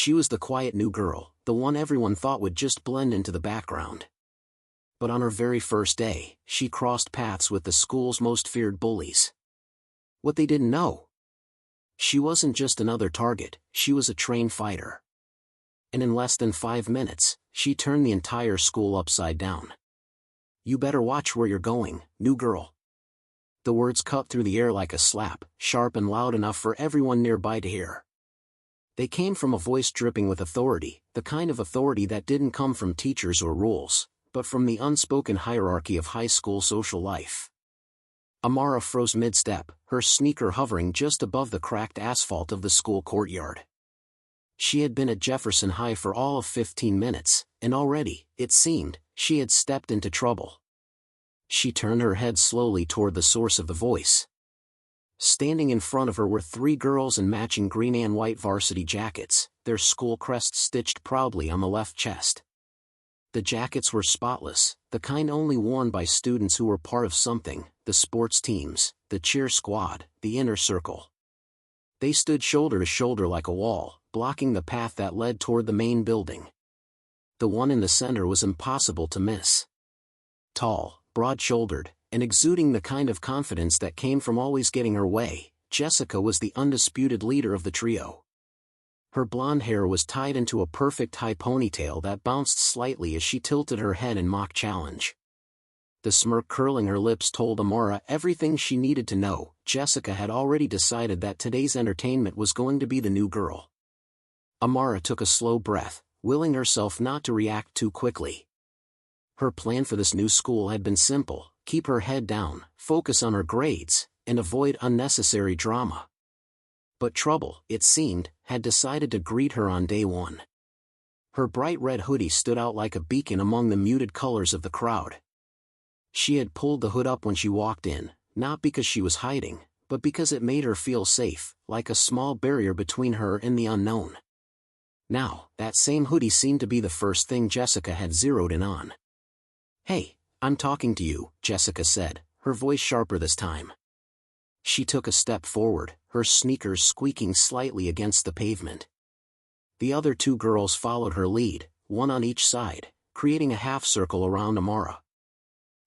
She was the quiet new girl, the one everyone thought would just blend into the background. But on her very first day, she crossed paths with the school's most feared bullies. What they didn't know: she wasn't just another target, she was a trained fighter. And in less than 5 minutes, she turned the entire school upside down. "You better watch where you're going, new girl." The words cut through the air like a slap, sharp and loud enough for everyone nearby to hear. They came from a voice dripping with authority, the kind of authority that didn't come from teachers or rules, but from the unspoken hierarchy of high school social life. Amara froze mid-step, her sneaker hovering just above the cracked asphalt of the school courtyard. She had been at Jefferson High for all of 15 minutes, and already, it seemed, she had stepped into trouble. She turned her head slowly toward the source of the voice. Standing in front of her were 3 girls in matching green and white varsity jackets, their school crests stitched proudly on the left chest. The jackets were spotless, the kind only worn by students who were part of something: the sports teams, the cheer squad, the inner circle. They stood shoulder to shoulder like a wall, blocking the path that led toward the main building. The one in the center was impossible to miss. Tall, broad-shouldered, and exuding the kind of confidence that came from always getting her way, Jessica was the undisputed leader of the trio. Her blonde hair was tied into a perfect high ponytail that bounced slightly as she tilted her head in mock challenge. The smirk curling her lips told Amara everything she needed to know. Jessica had already decided that today's entertainment was going to be the new girl. Amara took a slow breath, willing herself not to react too quickly. Her plan for this new school had been simple: keep her head down, focus on her grades, and avoid unnecessary drama. But trouble, it seemed, had decided to greet her on day one. Her bright red hoodie stood out like a beacon among the muted colors of the crowd. She had pulled the hood up when she walked in, not because she was hiding, but because it made her feel safe, like a small barrier between her and the unknown. Now, that same hoodie seemed to be the first thing Jessica had zeroed in on. "Hey, I'm talking to you," Jessica said, her voice sharper this time. She took a step forward, her sneakers squeaking slightly against the pavement. The other 2 girls followed her lead, one on each side, creating a half-circle around Amara.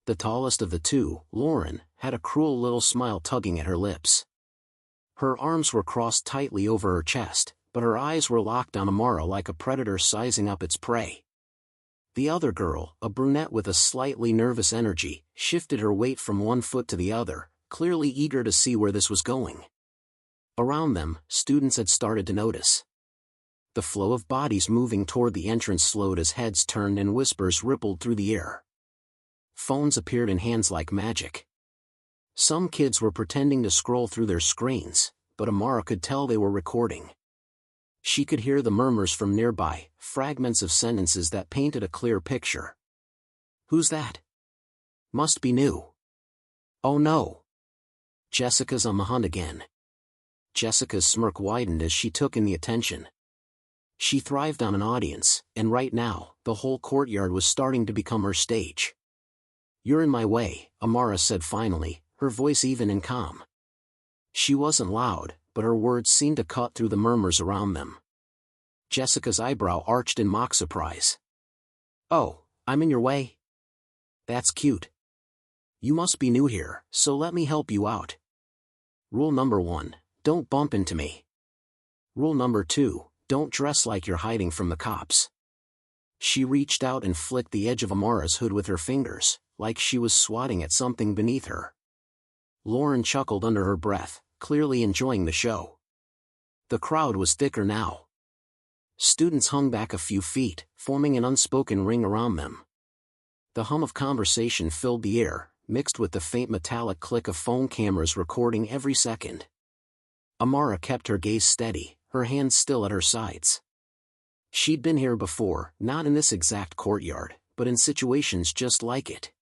The tallest of the 2, Lauren, had a cruel little smile tugging at her lips. Her arms were crossed tightly over her chest, but her eyes were locked on Amara like a predator sizing up its prey. The other girl, a brunette with a slightly nervous energy, shifted her weight from one foot to the other, clearly eager to see where this was going. Around them, students had started to notice. The flow of bodies moving toward the entrance slowed as heads turned and whispers rippled through the air. Phones appeared in hands like magic. Some kids were pretending to scroll through their screens, but Amara could tell they were recording. She could hear the murmurs from nearby, fragments of sentences that painted a clear picture. "Who's that? Must be new. Oh no. Jessica's on the hunt again." Jessica's smirk widened as she took in the attention. She thrived on an audience, and right now, the whole courtyard was starting to become her stage. "You're in my way," Amara said finally, her voice even and calm. She wasn't loud, but her words seemed to cut through the murmurs around them. Jessica's eyebrow arched in mock surprise. "Oh, I'm in your way? That's cute. You must be new here, so let me help you out. Rule number 1, don't bump into me. Rule number 2, don't dress like you're hiding from the cops." She reached out and flicked the edge of Amara's hood with her fingers, like she was swatting at something beneath her. Lauren chuckled under her breath, clearly enjoying the show. The crowd was thicker now. Students hung back a few feet, forming an unspoken ring around them. The hum of conversation filled the air, mixed with the faint metallic click of phone cameras recording every second. Amara kept her gaze steady, her hands still at her sides. She'd been here before, not in this exact courtyard, but in situations just like it.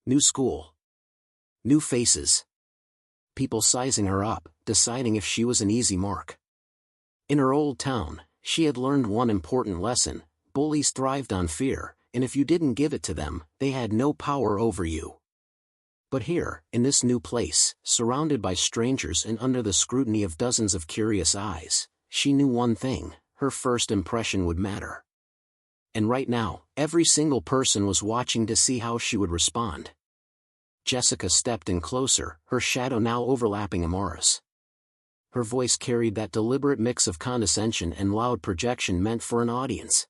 New school. New faces. People sizing her up, deciding if she was an easy mark. In her old town, she had learned one important lesson: bullies thrived on fear, and if you didn't give it to them, they had no power over you. But here, in this new place, surrounded by strangers and under the scrutiny of dozens of curious eyes, she knew one thing: her first impression would matter. And right now, every single person was watching to see how she would respond. Jessica stepped in closer, her shadow now overlapping Amara's. Her voice carried that deliberate mix of condescension and loud projection meant for an audience.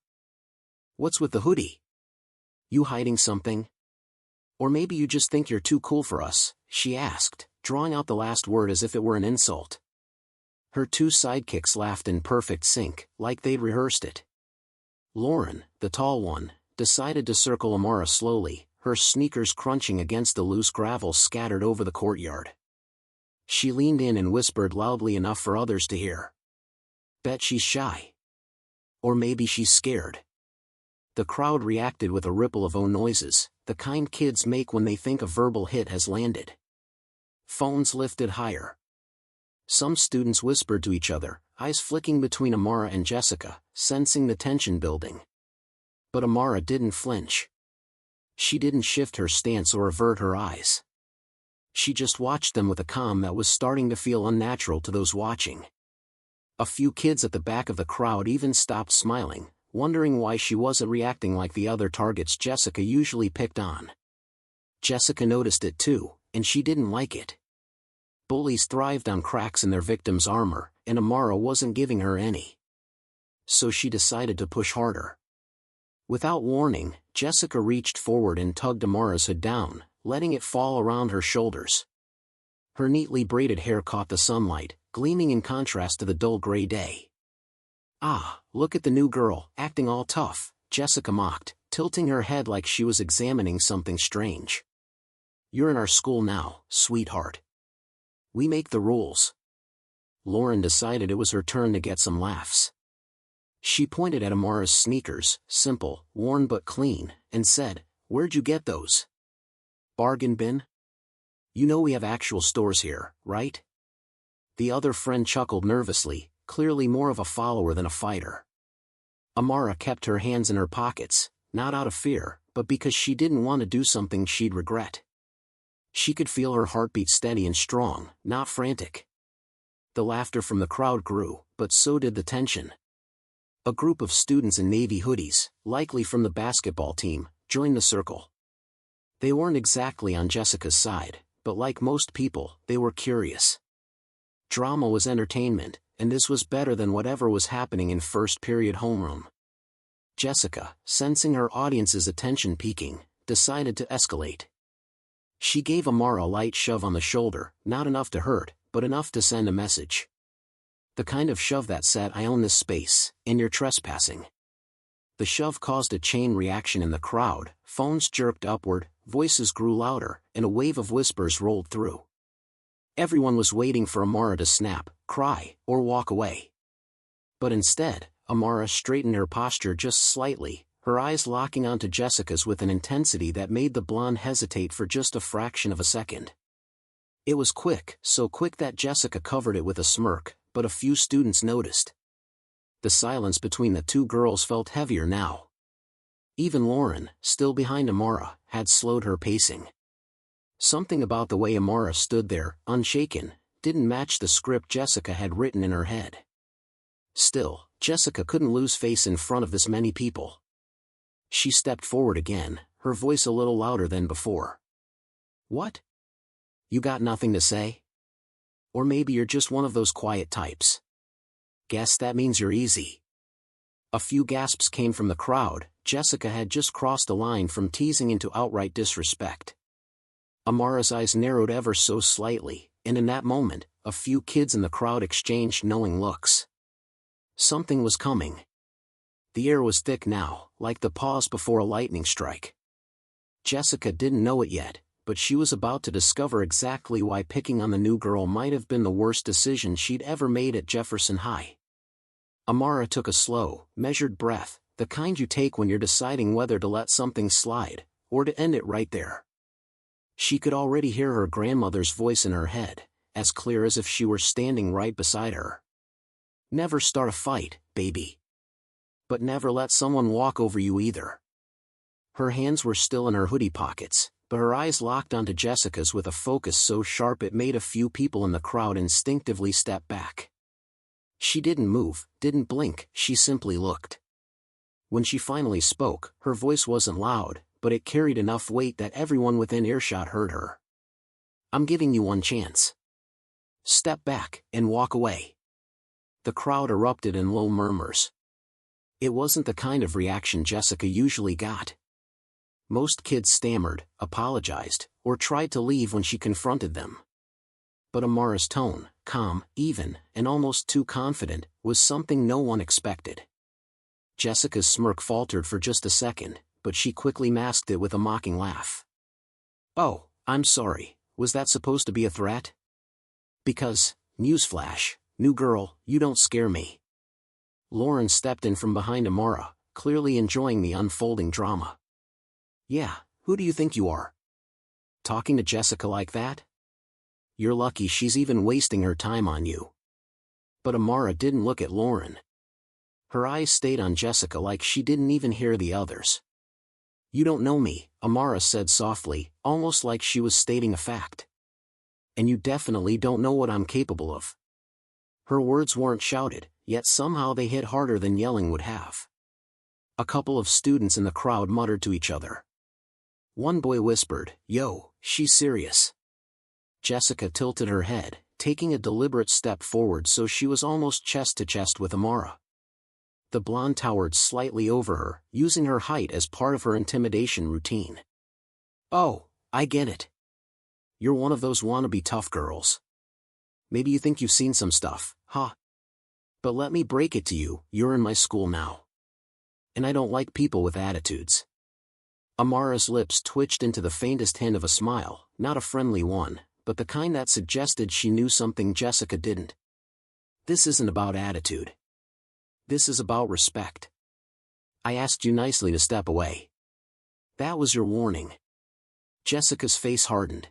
"What's with the hoodie? You hiding something? Or maybe you just think you're too cool for us?" she asked, drawing out the last word as if it were an insult. Her two sidekicks laughed in perfect sync, like they'd rehearsed it. Lauren, the tall one, decided to circle Amara slowly, her sneakers crunching against the loose gravel scattered over the courtyard. She leaned in and whispered loudly enough for others to hear. "Bet she's shy. Or maybe she's scared." The crowd reacted with a ripple of "oh" noises, the kind kids make when they think a verbal hit has landed. Phones lifted higher. Some students whispered to each other, eyes flicking between Amara and Jessica, sensing the tension building. But Amara didn't flinch. She didn't shift her stance or avert her eyes. She just watched them with a calm that was starting to feel unnatural to those watching. A few kids at the back of the crowd even stopped smiling, wondering why she wasn't reacting like the other targets Jessica usually picked on. Jessica noticed it too, and she didn't like it. Bullies thrived on cracks in their victims' armor, and Amara wasn't giving her any. So she decided to push harder. Without warning, Jessica reached forward and tugged Amara's hood down, letting it fall around her shoulders. Her neatly braided hair caught the sunlight, gleaming in contrast to the dull gray day. "Ah, look at the new girl, acting all tough," Jessica mocked, tilting her head like she was examining something strange. "You're in our school now, sweetheart. We make the rules." Lauren decided it was her turn to get some laughs. She pointed at Amara's sneakers, simple, worn but clean, and said, "Where'd you get those? Bargain bin? You know we have actual stores here, right?" The other friend chuckled nervously, clearly more of a follower than a fighter. Amara kept her hands in her pockets, not out of fear, but because she didn't want to do something she'd regret. She could feel her heartbeat steady and strong, not frantic. The laughter from the crowd grew, but so did the tension. A group of students in navy hoodies, likely from the basketball team, joined the circle. They weren't exactly on Jessica's side, but like most people, they were curious. Drama was entertainment, and this was better than whatever was happening in first-period homeroom. Jessica, sensing her audience's attention peaking, decided to escalate. She gave Amara a light shove on the shoulder, not enough to hurt, but enough to send a message. The kind of shove that said, "I own this space, and you're trespassing." The shove caused a chain reaction in the crowd, phones jerked upward, voices grew louder, and a wave of whispers rolled through. Everyone was waiting for Amara to snap, cry, or walk away. But instead, Amara straightened her posture just slightly, her eyes locking onto Jessica's with an intensity that made the blonde hesitate for just a fraction of a second. It was quick, so quick that Jessica covered it with a smirk, but a few students noticed. The silence between the two girls felt heavier now. Even Lauren, still behind Amara, had slowed her pacing. Something about the way Amara stood there, unshaken, didn't match the script Jessica had written in her head. Still, Jessica couldn't lose face in front of this many people. She stepped forward again, her voice a little louder than before. "What? You got nothing to say? Or maybe you're just one of those quiet types. Guess that means you're easy." A few gasps came from the crowd. Jessica had just crossed a line from teasing into outright disrespect. Amara's eyes narrowed ever so slightly, and in that moment, a few kids in the crowd exchanged knowing looks. Something was coming. The air was thick now, like the pause before a lightning strike. Jessica didn't know it yet, but she was about to discover exactly why picking on the new girl might have been the worst decision she'd ever made at Jefferson High. Amara took a slow, measured breath, the kind you take when you're deciding whether to let something slide, or to end it right there. She could already hear her grandmother's voice in her head, as clear as if she were standing right beside her. "Never start a fight, baby. But never let someone walk over you either." Her hands were still in her hoodie pockets, but her eyes locked onto Jessica's with a focus so sharp it made a few people in the crowd instinctively step back. She didn't move, didn't blink, she simply looked. When she finally spoke, her voice wasn't loud, but it carried enough weight that everyone within earshot heard her. "I'm giving you one chance. Step back, and walk away." The crowd erupted in low murmurs. It wasn't the kind of reaction Jessica usually got. Most kids stammered, apologized, or tried to leave when she confronted them. But Amara's tone, calm, even, and almost too confident, was something no one expected. Jessica's smirk faltered for just a second, but she quickly masked it with a mocking laugh. "Oh, I'm sorry, was that supposed to be a threat? Because, newsflash, new girl, you don't scare me." Lauren stepped in from behind Amara, clearly enjoying the unfolding drama. "Yeah, who do you think you are? Talking to Jessica like that? You're lucky she's even wasting her time on you." But Amara didn't look at Lauren. Her eyes stayed on Jessica like she didn't even hear the others. "You don't know me," Amara said softly, almost like she was stating a fact. "And you definitely don't know what I'm capable of." Her words weren't shouted, yet somehow they hit harder than yelling would have. A couple of students in the crowd muttered to each other. One boy whispered, "Yo, she's serious." Jessica tilted her head, taking a deliberate step forward so she was almost chest to chest with Amara. The blonde towered slightly over her, using her height as part of her intimidation routine. "Oh, I get it. You're one of those wannabe tough girls. Maybe you think you've seen some stuff, huh? But let me break it to you, you're in my school now. And I don't like people with attitudes." Amara's lips twitched into the faintest hint of a smile, not a friendly one, but the kind that suggested she knew something Jessica didn't. "This isn't about attitude. This is about respect. I asked you nicely to step away. That was your warning." Jessica's face hardened.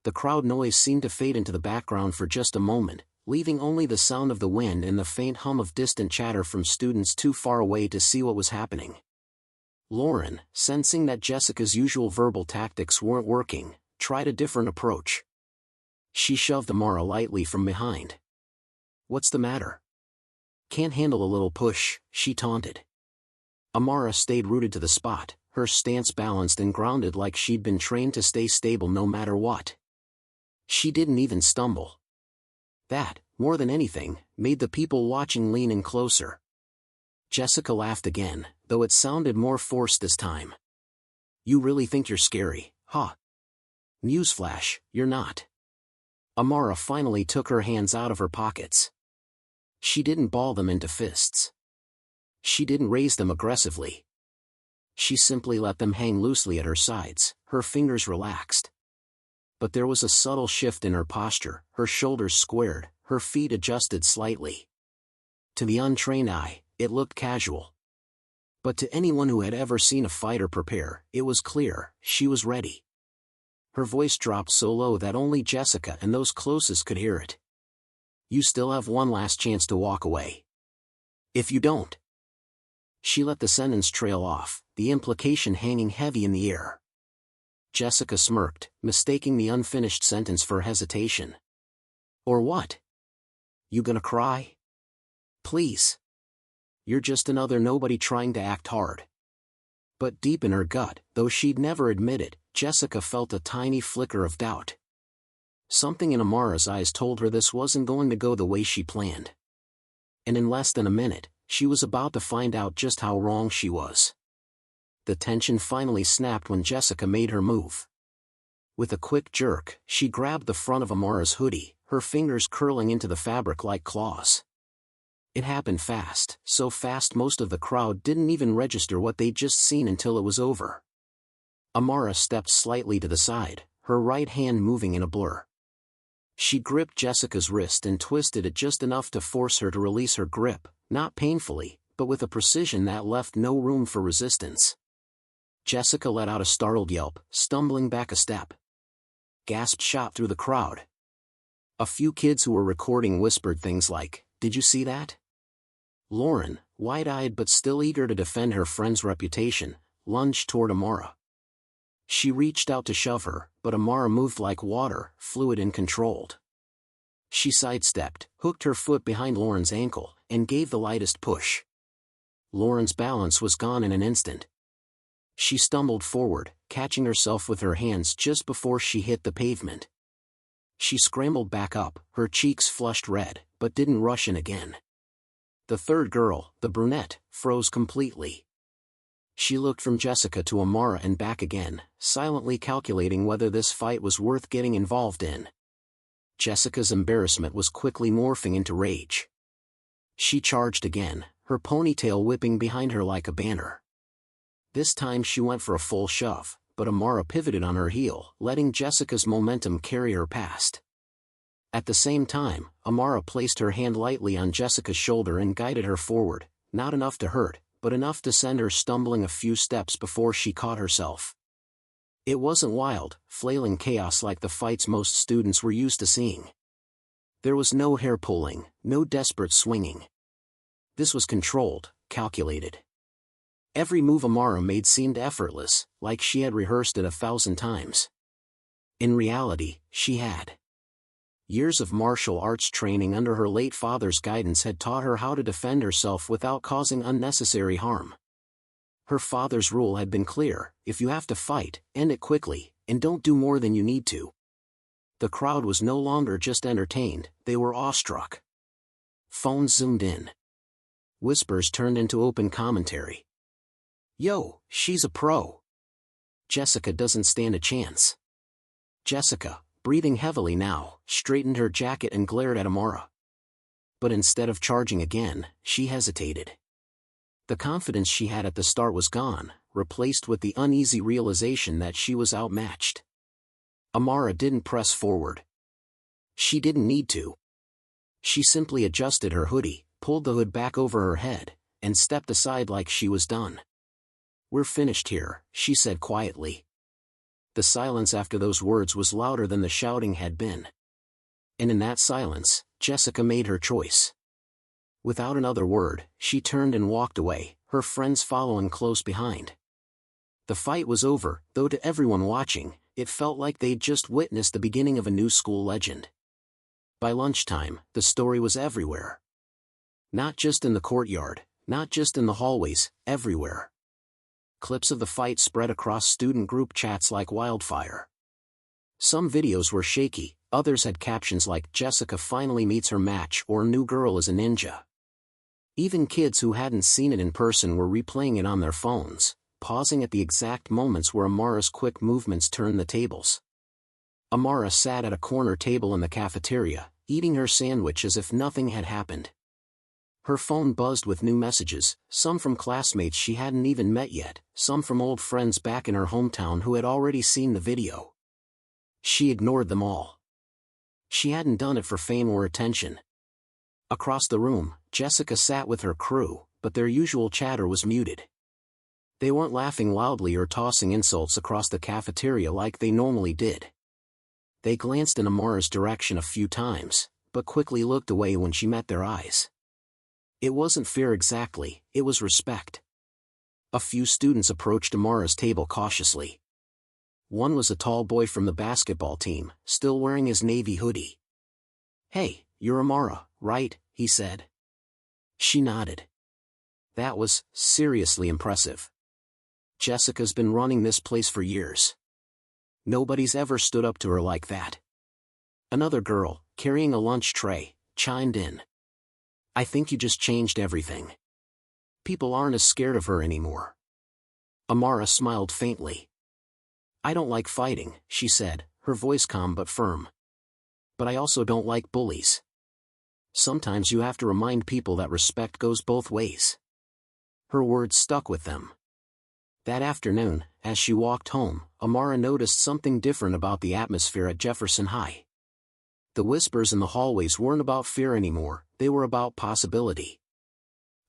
The crowd noise seemed to fade into the background for just a moment, leaving only the sound of the wind and the faint hum of distant chatter from students too far away to see what was happening. Lauren, sensing that Jessica's usual verbal tactics weren't working, tried a different approach. She shoved Amara lightly from behind. "What's the matter? Can't handle a little push," she taunted. Amara stayed rooted to the spot, her stance balanced and grounded like she'd been trained to stay stable no matter what. She didn't even stumble. That, more than anything, made the people watching lean in closer. Jessica laughed again, though it sounded more forced this time. "You really think you're scary, huh? Newsflash, you're not." Amara finally took her hands out of her pockets. She didn't ball them into fists. She didn't raise them aggressively. She simply let them hang loosely at her sides, her fingers relaxed. But there was a subtle shift in her posture, her shoulders squared, her feet adjusted slightly. To the untrained eye, it looked casual. But to anyone who had ever seen a fighter prepare, it was clear, she was ready. Her voice dropped so low that only Jessica and those closest could hear it. "You still have one last chance to walk away. If you don't..." She let the sentence trail off, the implication hanging heavy in the air. Jessica smirked, mistaking the unfinished sentence for hesitation. "Or what? You gonna cry? Please. You're just another nobody trying to act hard." But deep in her gut, though she'd never admit it, Jessica felt a tiny flicker of doubt. Something in Amara's eyes told her this wasn't going to go the way she planned. And in less than a minute, she was about to find out just how wrong she was. The tension finally snapped when Jessica made her move. With a quick jerk, she grabbed the front of Amara's hoodie, her fingers curling into the fabric like claws. It happened fast, so fast most of the crowd didn't even register what they'd just seen until it was over. Amara stepped slightly to the side, her right hand moving in a blur. She gripped Jessica's wrist and twisted it just enough to force her to release her grip, not painfully, but with a precision that left no room for resistance. Jessica let out a startled yelp, stumbling back a step. Gasps shot through the crowd. A few kids who were recording whispered things like, "Did you see that?" Lauren, wide-eyed but still eager to defend her friend's reputation, lunged toward Amara. She reached out to shove her, but Amara moved like water, fluid and controlled. She sidestepped, hooked her foot behind Lauren's ankle, and gave the lightest push. Lauren's balance was gone in an instant. She stumbled forward, catching herself with her hands just before she hit the pavement. She scrambled back up, her cheeks flushed red, but didn't rush in again. The third girl, the brunette, froze completely. She looked from Jessica to Amara and back again, silently calculating whether this fight was worth getting involved in. Jessica's embarrassment was quickly morphing into rage. She charged again, her ponytail whipping behind her like a banner. This time she went for a full shove, but Amara pivoted on her heel, letting Jessica's momentum carry her past. At the same time, Amara placed her hand lightly on Jessica's shoulder and guided her forward, not enough to hurt, but enough to send her stumbling a few steps before she caught herself. It wasn't wild, flailing chaos like the fights most students were used to seeing. There was no hair pulling, no desperate swinging. This was controlled, calculated. Every move Amara made seemed effortless, like she had rehearsed it 1,000 times. In reality, she had. Years of martial arts training under her late father's guidance had taught her how to defend herself without causing unnecessary harm. Her father's rule had been clear: if you have to fight, end it quickly, and don't do more than you need to. The crowd was no longer just entertained, they were awestruck. Phones zoomed in. Whispers turned into open commentary. "Yo, she's a pro. Jessica doesn't stand a chance." Jessica, breathing heavily now, straightened her jacket and glared at Amara. But instead of charging again, she hesitated. The confidence she had at the start was gone, replaced with the uneasy realization that she was outmatched. Amara didn't press forward. She didn't need to. She simply adjusted her hoodie, pulled the hood back over her head, and stepped aside like she was done. "We're finished here," she said quietly. The silence after those words was louder than the shouting had been. And in that silence, Jessica made her choice. Without another word, she turned and walked away, her friends following close behind. The fight was over, though to everyone watching, it felt like they'd just witnessed the beginning of a new school legend. By lunchtime, the story was everywhere. Not just in the courtyard, not just in the hallways, everywhere. Clips of the fight spread across student group chats like wildfire. Some videos were shaky, others had captions like "Jessica finally meets her match" or "New girl is a ninja." Even kids who hadn't seen it in person were replaying it on their phones, pausing at the exact moments where Amara's quick movements turned the tables. Amara sat at a corner table in the cafeteria, eating her sandwich as if nothing had happened. Her phone buzzed with new messages, some from classmates she hadn't even met yet, some from old friends back in her hometown who had already seen the video. She ignored them all. She hadn't done it for fame or attention. Across the room, Jessica sat with her crew, but their usual chatter was muted. They weren't laughing loudly or tossing insults across the cafeteria like they normally did. They glanced in Amara's direction a few times, but quickly looked away when she met their eyes. It wasn't fear exactly, it was respect. A few students approached Amara's table cautiously. One was a tall boy from the basketball team, still wearing his navy hoodie. "Hey, you're Amara, right?" he said. She nodded. That was seriously impressive. Jessica's been running this place for years. Nobody's ever stood up to her like that. Another girl, carrying a lunch tray, chimed in. "I think you just changed everything. People aren't as scared of her anymore." Amara smiled faintly. "I don't like fighting," she said, her voice calm but firm. "But I also don't like bullies. Sometimes you have to remind people that respect goes both ways." Her words stuck with them. That afternoon, as she walked home, Amara noticed something different about the atmosphere at Jefferson High. The whispers in the hallways weren't about fear anymore, they were about possibility.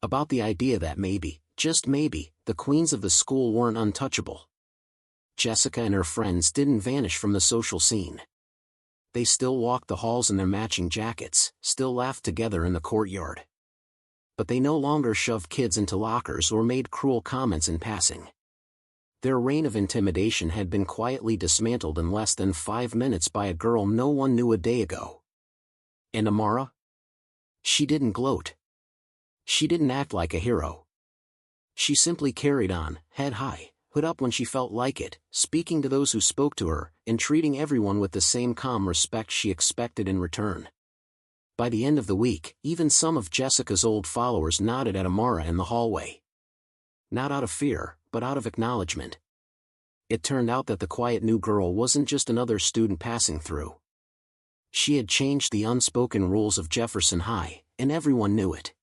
About the idea that maybe, just maybe, the queens of the school weren't untouchable. Jessica and her friends didn't vanish from the social scene. They still walked the halls in their matching jackets, still laughed together in the courtyard. But they no longer shoved kids into lockers or made cruel comments in passing. Their reign of intimidation had been quietly dismantled in less than 5 minutes by a girl no one knew a day ago. And Amara? She didn't gloat. She didn't act like a hero. She simply carried on, head high, hood up when she felt like it, speaking to those who spoke to her, and treating everyone with the same calm respect she expected in return. By the end of the week, even some of Jessica's old followers nodded at Amara in the hallway. Not out of fear, but out of acknowledgement. It turned out that the quiet new girl wasn't just another student passing through. She had changed the unspoken rules of Jefferson High, and everyone knew it.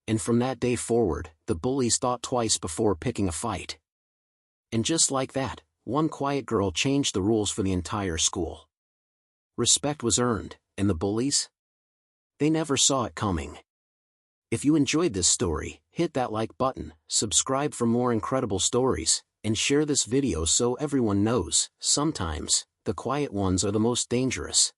And from that day forward, the bullies thought twice before picking a fight. And just like that, one quiet girl changed the rules for the entire school. Respect was earned, and the bullies? They never saw it coming. If you enjoyed this story, hit that like button, subscribe for more incredible stories, and share this video so everyone knows, sometimes, the quiet ones are the most dangerous.